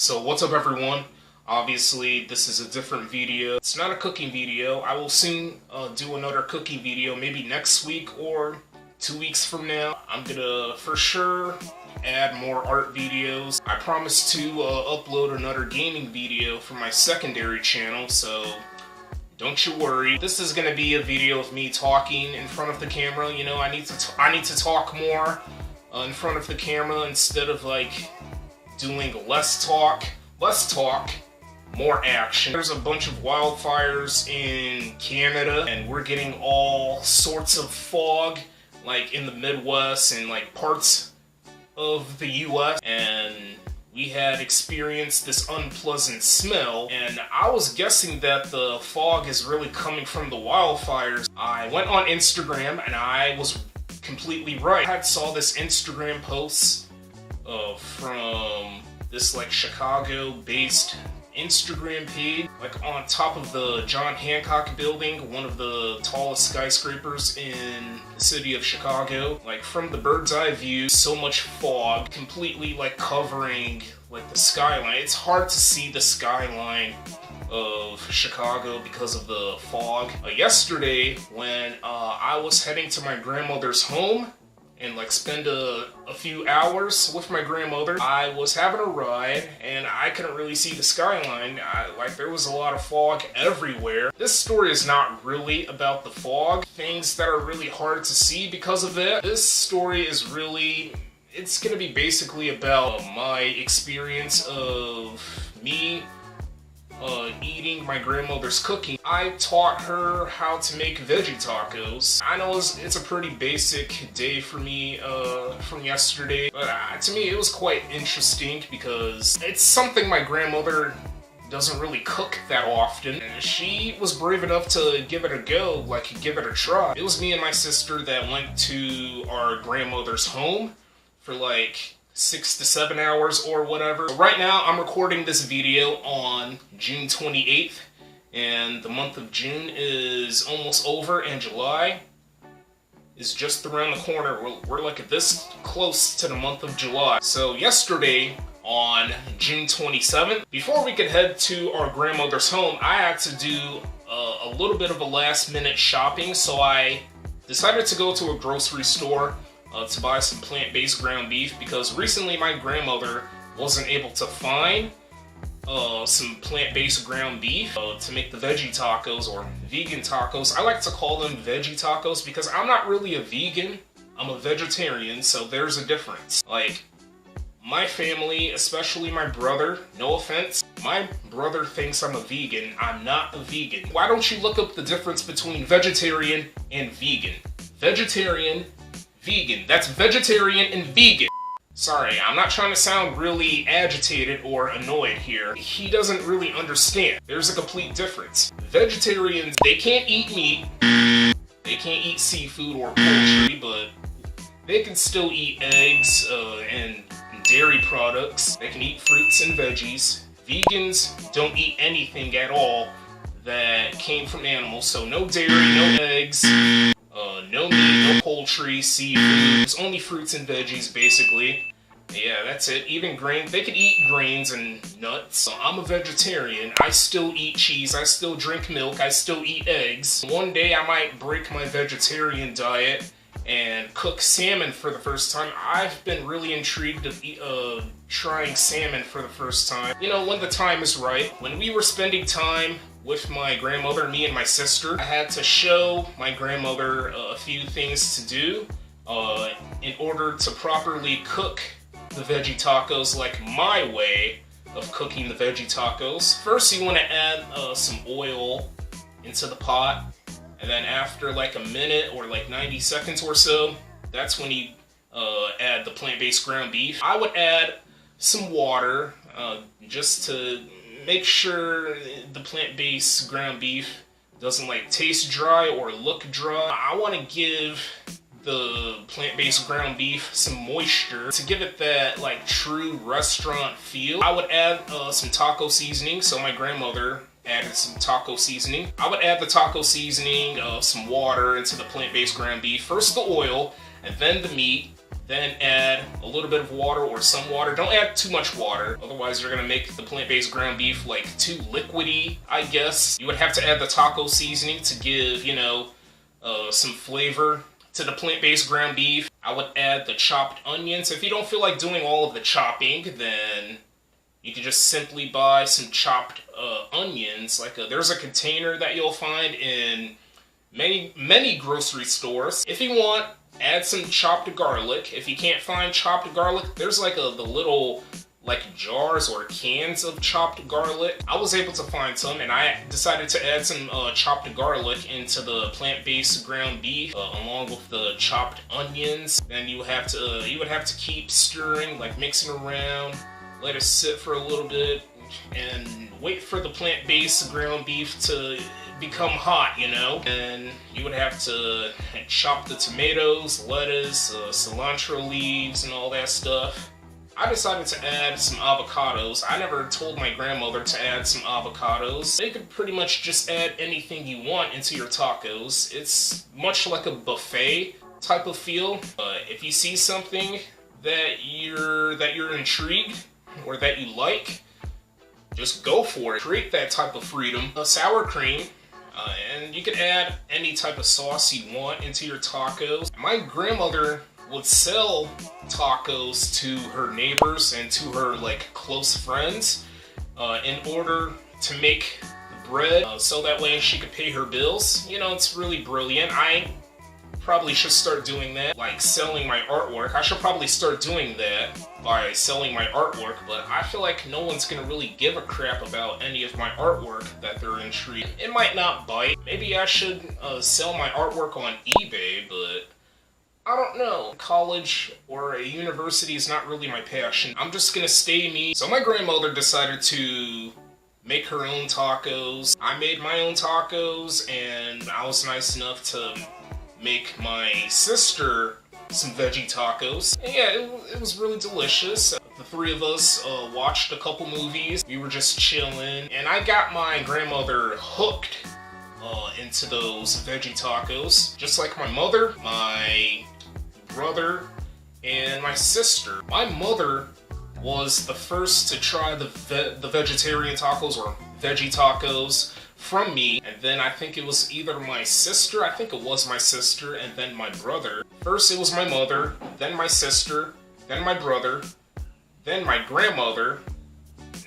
So what's up everyone? Obviously this is a different video. It's not a cooking video. I will soon do another cooking video, maybe next week or 2 weeks from now. I'm gonna for sure add more art videos. I promise to upload another gaming video for my secondary channel, so don't you worry. This is gonna be a video of me talking in front of the camera. You know, I need to talk more in front of the camera instead of like doing less talk, more action. There's a bunch of wildfires in Canada and we're getting all sorts of fog like in the Midwest and like parts of the US, and we had experienced this unpleasant smell, and I was guessing that the fog is really coming from the wildfires. I went on Instagram and I was completely right. I saw this Instagram post from this like Chicago-based Instagram page, like on top of the John Hancock building, one of the tallest skyscrapers in the city of Chicago. Like from the bird's eye view, so much fog, completely like covering like the skyline. It's hard to see the skyline of Chicago because of the fog. Yesterday, when I was heading to my grandmother's home and like spend a few hours with my grandmother, I was having a ride and I couldn't really see the skyline. Like there was a lot of fog everywhere. This story is not really about the fog, things that are really hard to see because of it. This story is really, it's gonna be basically about my experience of me eating my grandmother's cooking. I taught her how to make veggie tacos. I know it's a pretty basic day for me from yesterday, but to me it was quite interesting because it's something my grandmother doesn't really cook that often, and she was brave enough to give it a go, like give it a try. It was me and my sister that went to our grandmother's home for like 6 to 7 hours or whatever. Right now I'm recording this video on June 28th, and the month of June is almost over and July is just around the corner. We're like this close to the month of July. So yesterday on June 27th, before we could head to our grandmother's home, I had to do a little bit of a last minute shopping, so I decided to go to a grocery store to buy some plant-based ground beef, because recently my grandmother wasn't able to find some plant-based ground beef to make the veggie tacos or vegan tacos. I like to call them veggie tacos because I'm not really a vegan, I'm a vegetarian, so there's a difference. Like, my family, especially my brother, no offense, my brother thinks I'm a vegan. I'm not a vegan. Why don't you look up the difference between vegetarian and vegan? Vegetarian, vegan. That's vegetarian and vegan. Sorry, I'm not trying to sound really agitated or annoyed here. He doesn't really understand. There's a complete difference. Vegetarians, they can't eat meat, they can't eat seafood or poultry, but they can still eat eggs and dairy products. They can eat fruits and veggies. Vegans don't eat anything at all that came from animals, so no dairy, no eggs, no meat, no poultry, seafood. It's only fruits and veggies, basically. Yeah, that's it. Even grain. They can eat grains and nuts. So I'm a vegetarian. I still eat cheese. I still drink milk. I still eat eggs. One day I might break my vegetarian diet and cook salmon for the first time. I've been really intrigued of trying salmon for the first time. You know, when the time is right. When we were spending time with my grandmother, me and my sister, I had to show my grandmother a few things to do in order to properly cook the veggie tacos, like my way of cooking the veggie tacos. First you want to add some oil into the pot, and then after like a minute or like 90 seconds or so, that's when you add the plant-based ground beef. I would add some water just to make sure the plant-based ground beef doesn't like taste dry or look dry. I want to give the plant-based ground beef some moisture to give it that like true restaurant feel. I would add some taco seasoning, so my grandmother added some taco seasoning. I would add the taco seasoning, some water into the plant-based ground beef. First the oil, and then the meat, Then add a little bit of water or some water. Don't add too much water, otherwise you're gonna make the plant-based ground beef like too liquidy, I guess. You would have to add the taco seasoning to give, you know, some flavor to the plant-based ground beef. I would add the chopped onions. If you don't feel like doing all of the chopping, then you can just simply buy some chopped onions. There's a container that you'll find in many grocery stores. If you want, add some chopped garlic. If you can't find chopped garlic, there's the little jars or cans of chopped garlic. I was able to find some, and I decided to add some chopped garlic into the plant-based ground beef along with the chopped onions. Then you would have to keep stirring, mixing around. Let it sit for a little bit and wait for the plant-based ground beef to become hot, you know. And you would have to chop the tomatoes, lettuce, cilantro leaves, and all that stuff. I decided to add some avocados. I never told my grandmother to add some avocados. You could pretty much just add anything you want into your tacos. It's much like a buffet type of feel. If you see something that you're intrigued or that you like, just go for it. Create that type of freedom. Sour cream. And you can add any type of sauce you want into your tacos. My grandmother would sell tacos to her neighbors and to her close friends in order to make the bread so that way she could pay her bills. You know, it's really brilliant. I probably should start doing that, selling my artwork. I should probably start doing that by selling my artwork, but I feel like no one's gonna really give a crap about any of my artwork that they're intrigued. It might not bite. Maybe I should sell my artwork on eBay, but I don't know. College or a university is not really my passion. I'm just gonna stay me. So my grandmother decided to make her own tacos. I made my own tacos, and I was nice enough to make my sister some veggie tacos. And yeah, it was really delicious. The three of us watched a couple movies. We were just chilling, and I got my grandmother hooked into those veggie tacos. Just like my mother, my brother, and my sister. My mother was the first to try the vegetarian tacos or veggie tacos from me, and then I think it was either my sister, and then my brother. First it was my mother, then my sister, then my brother, then my grandmother.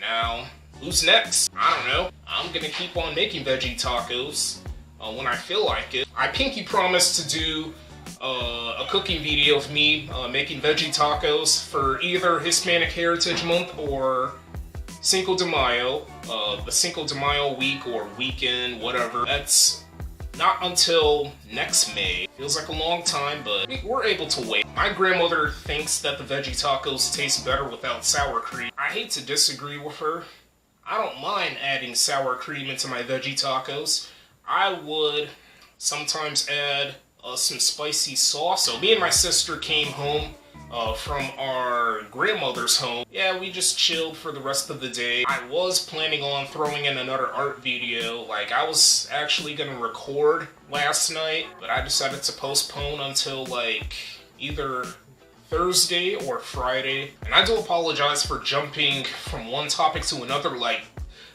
Now, who's next? I don't know. I'm gonna keep on making veggie tacos when I feel like it. I pinky promised to do a cooking video of me making veggie tacos for either Hispanic Heritage Month or Cinco de Mayo, the Cinco de Mayo week or weekend, whatever. That's not until next May. Feels like a long time, but we're able to wait. My grandmother thinks that the veggie tacos taste better without sour cream. I hate to disagree with her. I don't mind adding sour cream into my veggie tacos. I would sometimes add some spicy sauce. So me and my sister came home from our grandmother's home. Yeah, we just chilled for the rest of the day. I was planning on throwing in another art video. I was actually gonna record last night, but I decided to postpone until either Thursday or Friday. And I do apologize for jumping from one topic to another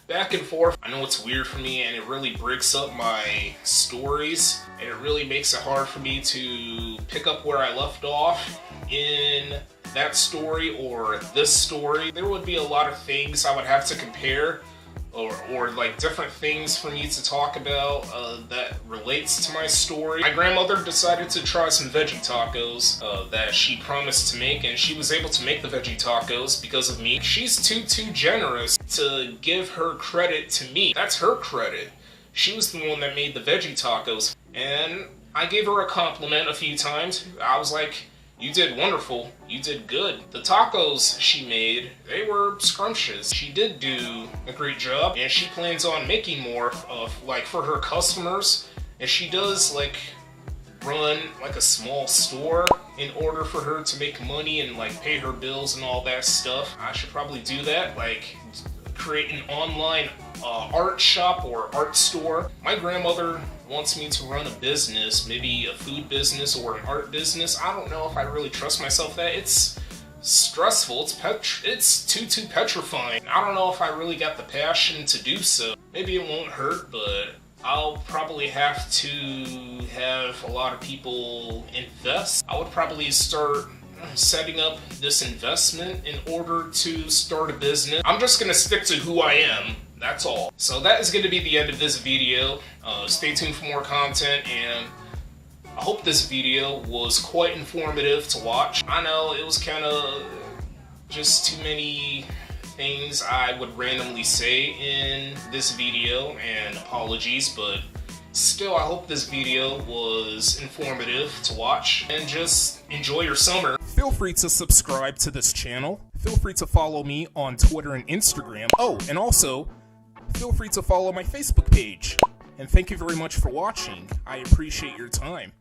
back and forth. I know it's weird for me, and it really breaks up my stories, and it really makes it hard for me to pick up where I left off in that story or this story. There would be a lot of things I would have to compare or different things for me to talk about that relates to my story. My grandmother decided to try some veggie tacos that she promised to make, and she was able to make the veggie tacos because of me. She's too generous to give her credit to me. That's her credit. She was the one that made the veggie tacos, and I gave her a compliment a few times. I was like, "You did wonderful. You did good." The tacos she made, they were scrumptious. She did do a great job, and she plans on making more of for her customers. And she does run a small store in order for her to make money and pay her bills and all that stuff. I should probably do that, create an online art shop or art store. My grandmother wants me to run a business, maybe a food business or an art business. I don't know if I really trust myself that. It's stressful, it's too petrifying. I don't know if I really got the passion to do so. Maybe it won't hurt, but I'll probably have to have a lot of people invest. I would probably start setting up this investment in order to start a business. I'm just gonna stick to who I am, that's all. So that is going to be the end of this video. Stay tuned for more content, and I hope this video was quite informative to watch. I know it was kind of just too many things I would randomly say in this video, and apologies, but still I hope this video was informative to watch, and just enjoy your summer. Feel free to subscribe to this channel. Feel free to follow me on Twitter and Instagram. Oh, and also, feel free to follow my Facebook page. And thank you very much for watching. I appreciate your time.